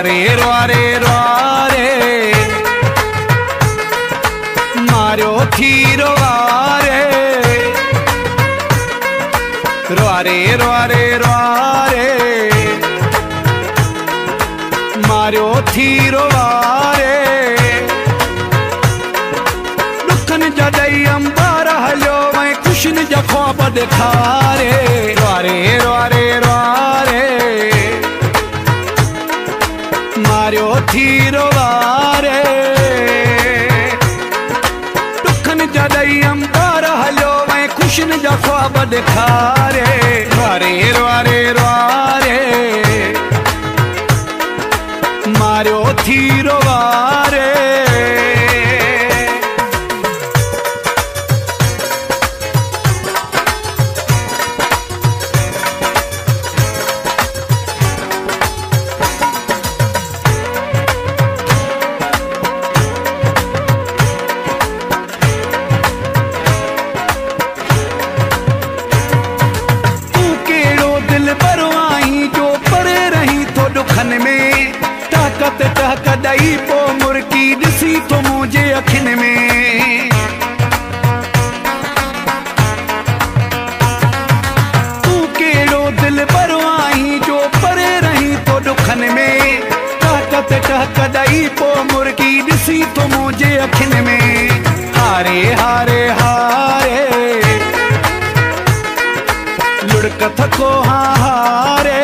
रोआरे रोआरे रोआरे Mario थी रोआरे रोआरे रोआरे रोआरे Mario थी रोआरे दुखन जा ॾई अंबार हलियो वै खुशियुनि जा ख्वाब ॾेखारे रोआरे रोआरे रोआरे मारियो थी रोआरे दुखन जा ॾई अंबार हलियो वै खुशियुनि जा ख्वाब ॾेखारे रोआरे रोआरे रोआरे मारियो थी रोआरे टहक ॾई पो मुर्की ॾिसी तो मुंहिंजे अखियुनि में तूं कहिड़ो दिल भरो आहीं जो परे रही तो ॾुखनि में टहक ॾई पो मुर्की ॾिसी तो मुंहिंजे अखियुनि में हारे हारे हारे लुड़क थको हारे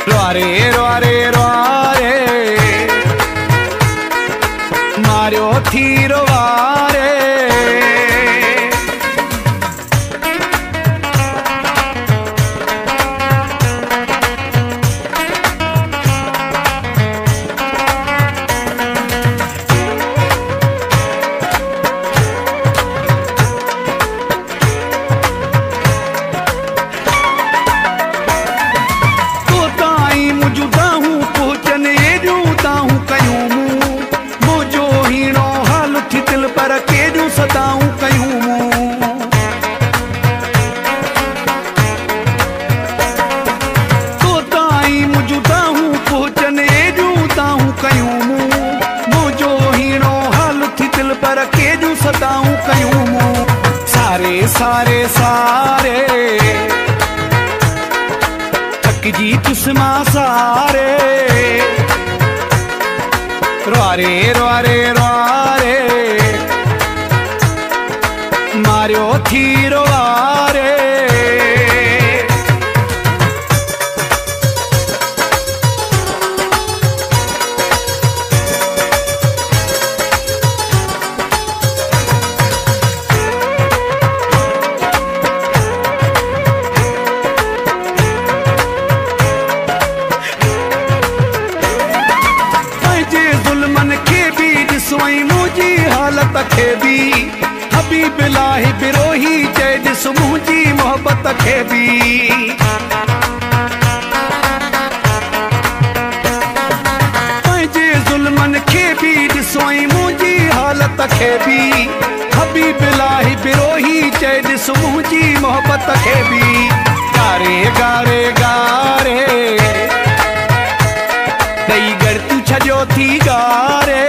रोआरे रोआरे रोआरे मारियो थी रोआरे सदाऊं कयूं तो ताई मुजुदाऊं पहुचन एजूं ताऊं कयूं मुझो हीणो हाल थी दिल पर केजूं सदाऊं कयूं सारे सारे सारे थकजी तुस्मा सारे रोआरे रोआरे रोआरे मारियो थी रोआरे पंहिंजे ज़ुल्मनि खे बि ॾिसोई मुंहिंजी हालत खे बि हबीब लाही बिरोही चए ॾिस मुंहिंजी मोहबत खे बि पंहिंजे ज़ुल्मनि खे बि ॾिसोई मुंहिंजी हालत खे बि हबीब लाही बिरोही चए ॾिस मुंहिंजी मोहबत खे बि गारे गारे गारे ॾई गर तूं छॼो थी गारे